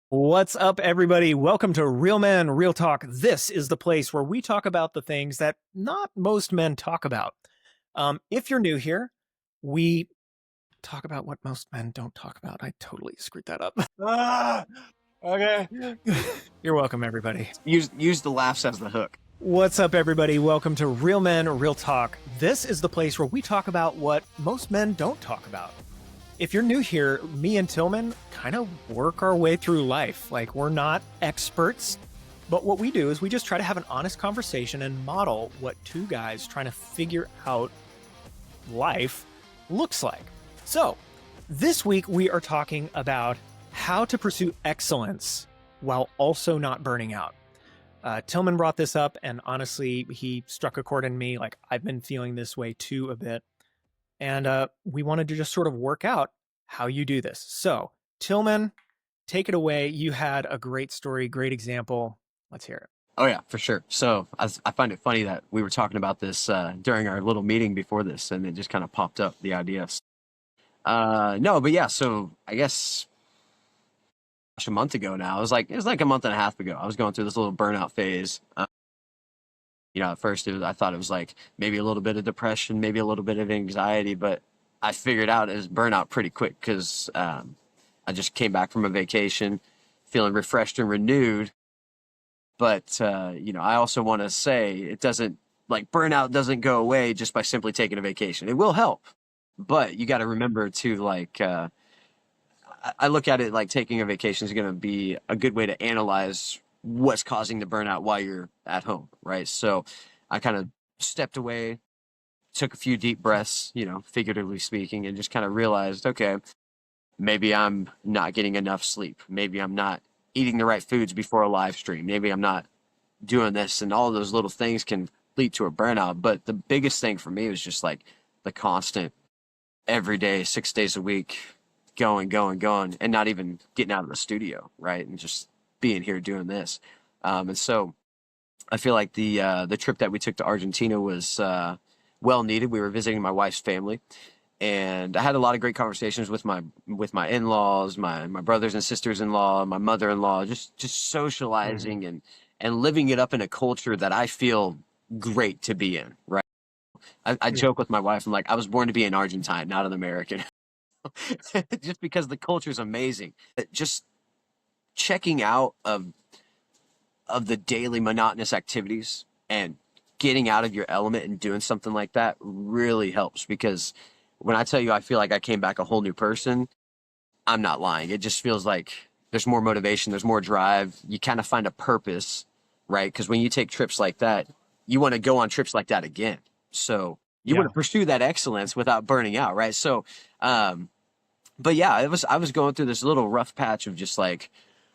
What's up, everybody? Welcome to Real Men, Real Talk. This is the place where we talk about the things that not most men talk about. If you're new here, we talk about what most men don't talk about. I totally screwed that up. Okay. You're welcome, everybody. Use the laughs as the hook. What's up, everybody? Welcome to Real Men, Real Talk. This is the place where we talk about what most men don't talk about. If you're new here, me and Tilghman kind of work our way through life. Like, we're not experts, but what we do is we just try to have an honest conversation and model what two guys trying to figure out life looks like. So, this week we are talking about how to pursue excellence while also not burning out. Tilghman brought this up, and honestly, he struck a chord in me. Like, I've been feeling this way too a bit. And we wanted to just sort of work out how you do this. So, Tilghman, take it away. You had a great story, great example. Let's hear it. Oh yeah, for sure. So I find it funny that we were talking about this during our little meeting before this, and it just kind of popped up the idea. No, but yeah. So I guess a month ago now. It was like a month and a half ago. I was going through this little burnout phase. At first I thought it was like maybe a little bit of depression, maybe a little bit of anxiety, but I figured out it was burnout pretty quick because I just came back from a vacation feeling refreshed and renewed. But, I also want to say burnout doesn't go away just by simply taking a vacation. It will help, but you got to remember to I look at it like taking a vacation is going to be a good way to analyze what's causing the burnout while you're at home, right? So I kind of stepped away, took a few deep breaths, figuratively speaking, and just kind of realized, okay, maybe I'm not getting enough sleep. Maybe I'm not eating the right foods before a live stream. Maybe I'm not doing this, and all of those little things can lead to a burnout. But the biggest thing for me was just like the constant, every day, 6 days a week, going, and not even getting out of the studio, right? And just being here doing this. And so I feel like the trip that we took to Argentina was well needed. We were visiting my wife's family, and I had a lot of great conversations with my in-laws, my brothers and sisters-in-law, my mother-in-law, just socializing and living it up in a culture that I feel great to be in, right? I joke with my wife, I'm like, I was born to be an Argentine, not an American. Just because the culture is amazing. Just checking out of the daily monotonous activities and getting out of your element and doing something like that really helps, because when I tell you I feel like I came back a whole new person, I'm not lying. It just feels like there's more motivation, there's more drive. You kind of find a purpose, right? Because when you take trips like that, you want to go on trips like that again. So you want to pursue that excellence without burning out, right? So, but yeah, I was going through this little rough patch of just like,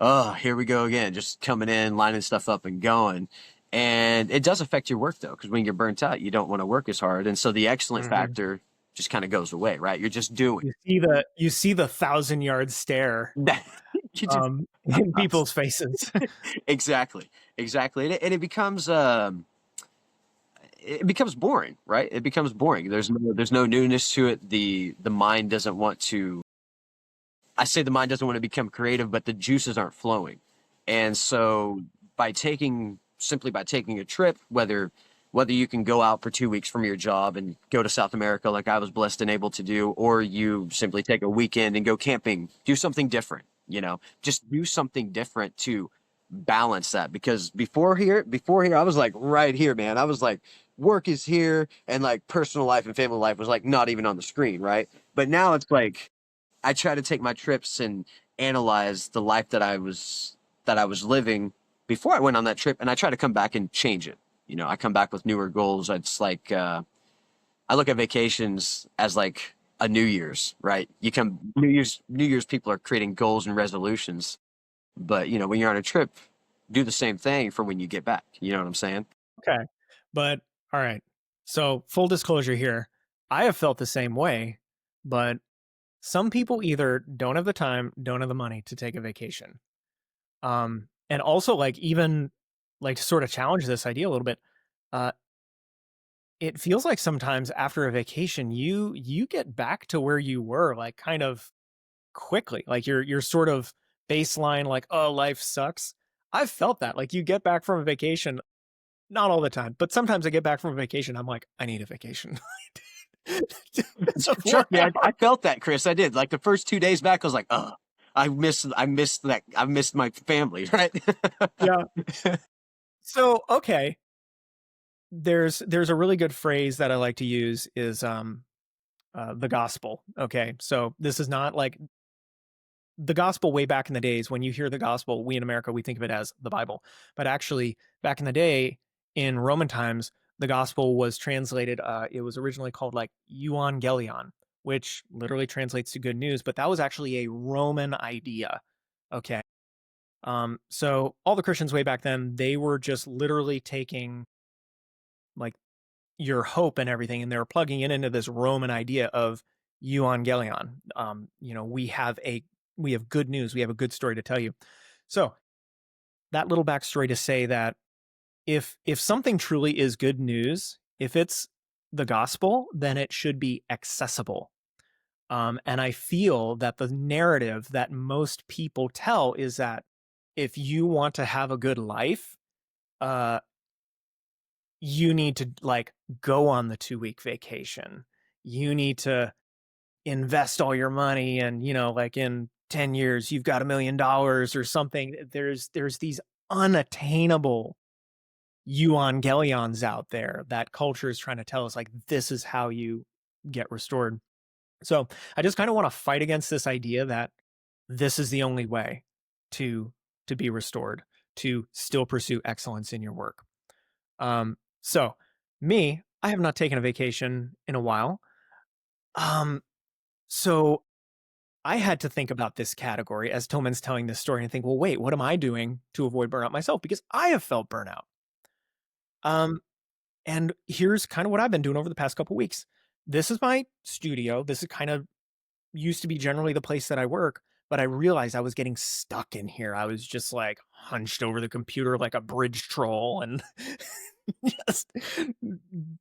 oh, here we go again, just coming in, lining stuff up and going. And it does affect your work though, because when you're burnt out, you don't want to work as hard. And so the excellent factor just kind of goes away, right? You're just doing. You see the 1,000-yard stare in people's faces. Exactly. And it becomes boring, right? It becomes boring. There's no newness to it. The mind doesn't want to. I say the mind doesn't want to become creative, but the juices aren't flowing. And so simply by taking a trip, whether you can go out for 2 weeks from your job and go to South America like I was blessed and able to do, or you simply take a weekend and go camping, do something different, just do something different to balance that. Because before here, I was like right here, man. I was like, work is here, and like personal life and family life was like not even on the screen, right? But now it's like, I try to take my trips and analyze the life that I was living before I went on that trip, and I try to come back and change it. I come back with newer goals. It's like I look at vacations as like a New Year's, right? New Year's people are creating goals and resolutions, but when you're on a trip, do the same thing for when you get back. You know what I'm saying? Okay. But all right. So, full disclosure here, I have felt the same way, but some people either don't have the time, don't have the money to take a vacation. And also, like, even like to sort of challenge this idea a little bit, uh, it feels like sometimes after a vacation, you get back to where you were, like, kind of quickly. Like, you're sort of baseline, like, oh, life sucks. I've felt that. Like, you get back from a vacation, not all the time, but sometimes I get back from a vacation. I'm like, I need a vacation. Trust me, I felt that, Chris. I did. Like the first 2 days back, I was like, oh, I missed my family, right? Yeah. So, okay. There's a really good phrase that I like to use is the gospel. Okay. So this is not like the gospel way back in the days. When you hear the gospel, we in America, we think of it as the Bible. But actually, back in the day, in Roman times, the gospel was translated, it was originally called like euangelion, which literally translates to good news, but that was actually a Roman idea. Okay. So all the Christians way back then, they were just literally taking like your hope and everything, and they were plugging it into this Roman idea of euangelion. We have good news. We have a good story to tell you. So that little backstory to say that if something truly is good news, if it's the gospel, then it should be accessible. And I feel that the narrative that most people tell is that if you want to have a good life, uh, you need to like go on the 2 week vacation. You need to invest all your money, and like in 10 years you've got $1 million or something. There's these unattainable evangelions out there that culture is trying to tell us, like, this is how you get restored. So I just kind of want to fight against this idea that this is the only way to be restored, to still pursue excellence in your work. So me, I have not taken a vacation in a while. So I had to think about this category as Tillman's telling this story and think, well, wait, what am I doing to avoid burnout myself? Because I have felt burnout. And here's kind of what I've been doing over the past couple weeks. This is my studio. This is kind of used to be generally the place that I work, but I realized I was getting stuck in here. I was just like hunched over the computer like a bridge troll and just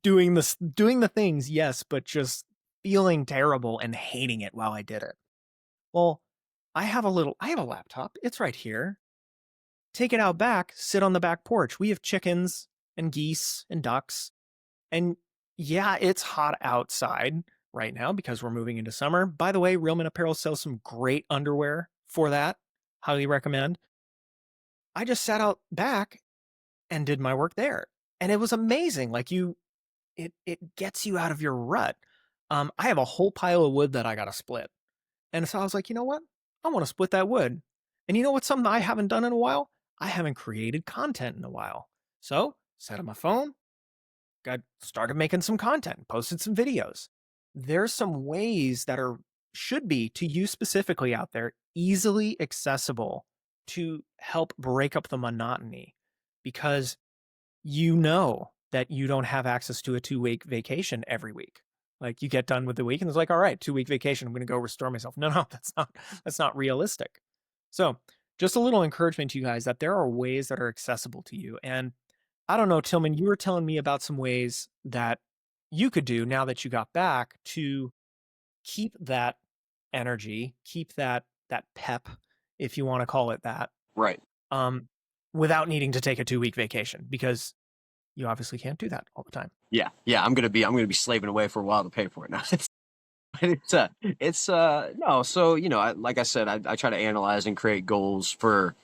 doing the things, yes, but just feeling terrible and hating it while I did it. Well, I have a laptop. It's right here. Take it out back, sit on the back porch. We have chickens and geese and ducks. And yeah, it's hot outside right now because we're moving into summer. By the way, Real Men Apparel sells some great underwear for that. Highly recommend. I just sat out back and did my work there. And it was amazing. Like it gets you out of your rut. I have a whole pile of wood that I got to split. And so I was like, you know what? I want to split that wood. And you know what's something I haven't done in a while? I haven't created content in a while. So set up my phone, started making some content, posted some videos. There's some ways that should be, to you specifically out there, easily accessible to help break up the monotony, because you know that you don't have access to a 2 week vacation every week. Like, you get done with the week and it's like, all right, 2 week vacation, I'm going to go restore myself. No, that's not realistic. So just a little encouragement to you guys that there are ways that are accessible to you. And I don't know, Tillman, you were telling me about some ways that you could do now that you got back to keep that energy, keep that pep, if you want to call it that, Right. without needing to take a 2 week vacation, because you obviously can't do that all the time. Yeah. I'm gonna be slaving away for a while to pay for it now. No. So like I said, I try to analyze and create goals for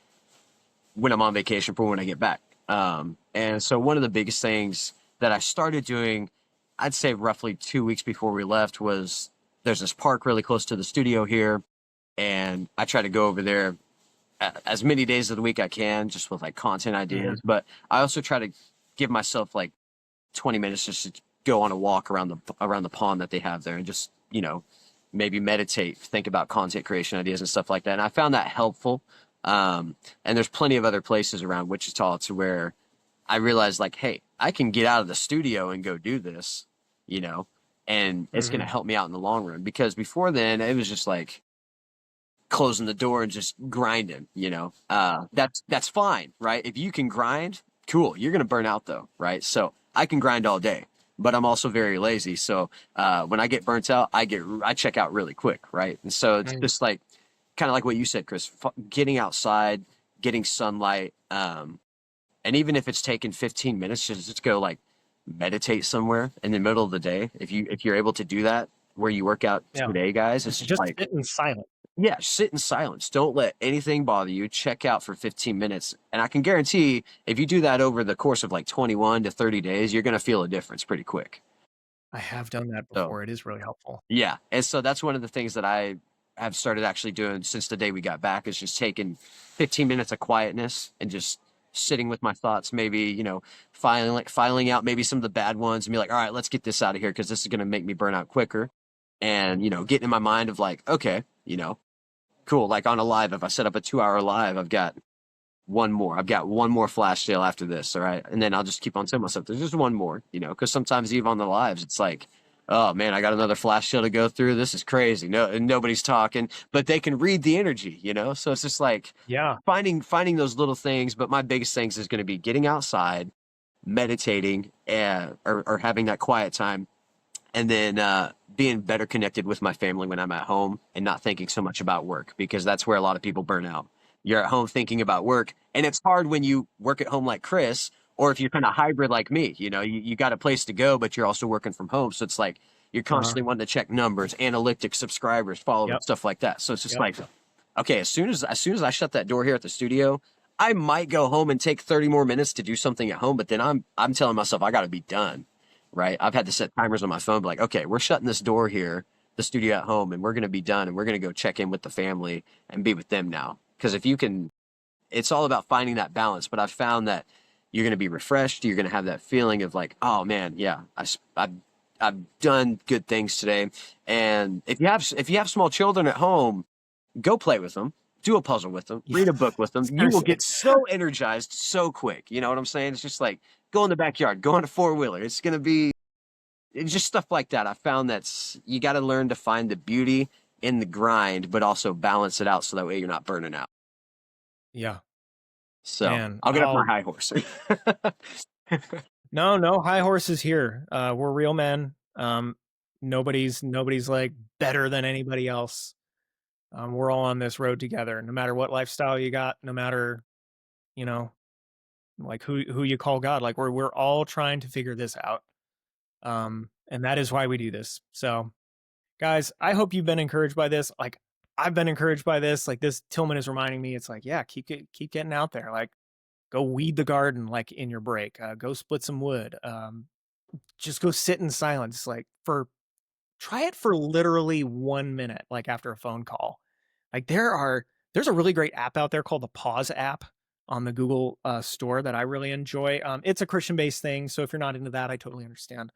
when I'm on vacation for when I get back. And so one of the biggest things that I started doing, I'd say roughly 2 weeks before we left, was there's this park really close to the studio here, and I try to go over there as many days of the week I can, just with like content ideas. But I also try to give myself like 20 minutes just to go on a walk around the pond that they have there, and just maybe meditate, think about content creation ideas and stuff like that. And I found that helpful. And there's plenty of other places around Wichita to where I realized, like, hey, I can get out of the studio and go do this, and it's going to help me out in the long run. Because before then, it was just like closing the door and just grinding, that's fine, right? If you can grind, cool. You're going to burn out though, right? So I can grind all day, but I'm also very lazy. So when I get burnt out, I check out really quick, right? And so it's just like kind of like what you said, Chris, getting outside, getting sunlight, and even if it's taking 15 minutes, just go like meditate somewhere in the middle of the day. If you're able to do that where you work out Yeah. today, guys, it's Just like, sit in silence. yeah, sit in silence. Don't let anything bother you. Check out for 15 minutes. And I can guarantee if you do that over the course of like 21 to 30 days, you're going to feel a difference pretty quick. I have done that So, before. It is really helpful. yeah. And so that's one of the things that I have started actually doing since the day we got back is just taking 15 minutes of quietness and just sitting with my thoughts, maybe, filing out maybe some of the bad ones and be like, all right, let's get this out of here because this is going to make me burn out quicker. And, getting in my mind of like, okay, cool. Like on a live, if I set up a 2-hour live, I've got one more. I've got one more flash sale after this. All right. And then I'll just keep on telling myself there's just one more, because sometimes even on the lives, it's like, oh man, I got another flash sale to go through. This is crazy. No, and nobody's talking, but they can read the energy, So it's just like Yeah. finding those little things. But my biggest things is going to be getting outside, meditating, or having that quiet time, and then being better connected with my family when I'm at home and not thinking so much about work, because that's where a lot of people burn out. You're at home thinking about work, and it's hard when you work at home like Chris, or if you're kind of hybrid like me. You got a place to go, but you're also working from home. So it's like you're constantly wanting to check numbers, analytics, subscribers, followers, Yep. stuff like that. So it's just Yep. like, okay, as soon as I shut that door here at the studio, I might go home and take 30 more minutes to do something at home, but then I'm telling myself I got to be done. Right? I've had to set timers on my phone, like, okay, we're shutting this door here, the studio at home, and we're going to be done, and we're going to go check in with the family and be with them now. Because if you can, it's all about finding that balance. But I've found that you're going to be refreshed. You're going to have that feeling of like, oh man, yeah, I've done good things today. And if you have small children at home, go play with them. Do a puzzle with them. Read a book with them. You will get so energized so quick. You know what I'm saying? It's just like go in the backyard, go on a 4-wheeler. It's just stuff like that. I found you got to learn to find the beauty in the grind, but also balance it out so that way you're not burning out. Yeah. So Man, I'll get off my high horse. No high horses here. We're real men. Nobody's like better than anybody else. We're all on this road together, no matter what lifestyle you got, no matter, like who you call God. Like we're all trying to figure this out. And that is why we do this. So guys, I hope you've been encouraged by this. Like I've been encouraged by this. Like this Tilghman is reminding me, it's like, yeah, keep getting out there. Like go weed the garden, like in your break, go split some wood. Just go sit in silence. Like try it for literally 1 minute, like after a phone call. Like there's a really great app out there called the Pause app on the Google store that I really enjoy. It's a Christian-based thing, so if you're not into that, I totally understand.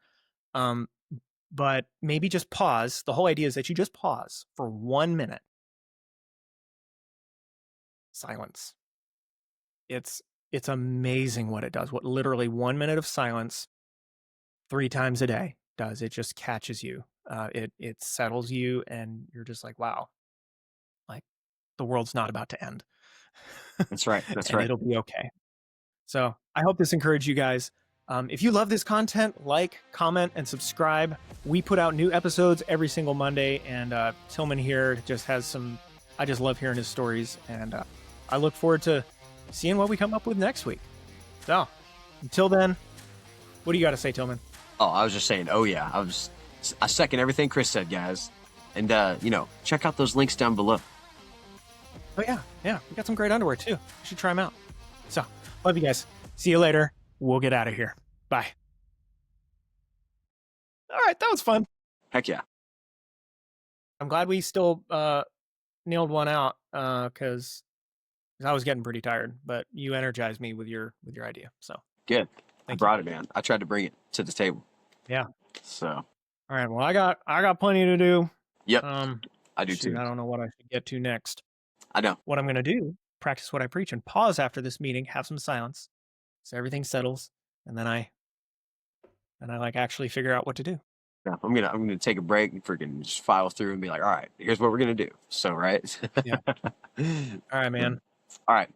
But maybe just pause. The whole idea is that you just pause for 1 minute. Silence. It's amazing what it does. What literally 1 minute of silence 3 times a day does. It just catches you. It settles you, and you're just like, wow, like the world's not about to end. That's right. That's and right. It'll be okay. So I hope this encouraged you guys. If you love this content, like, comment, and subscribe. We put out new episodes every single Monday, and Tilghman here just has some. I just love hearing his stories, and I look forward to seeing what we come up with next week. So until then, what do you got to say, Tilghman? Oh, I was just saying, oh yeah, I second everything Chris said, guys. And check out those links down below. Oh yeah, we got some great underwear too. You should try them out. So love you guys. See you later. We'll get out of here. Bye. All right, that was fun. Heck yeah. I'm glad we still nailed one out because I was getting pretty tired, but you energized me with your idea. So good. I brought it, man. I tried to bring it to the table. Yeah. So. All right. Well, I got plenty to do. Yep. I do too. I don't know what I should get to next. I know. What I'm gonna do: practice what I preach and pause after this meeting, have some silence, so everything settles, and then I like actually figure out what to do. Yeah, I'm gonna take a break and freaking just file through and be like, all right, here's what we're gonna do. So right. Yeah. All right, man. All right.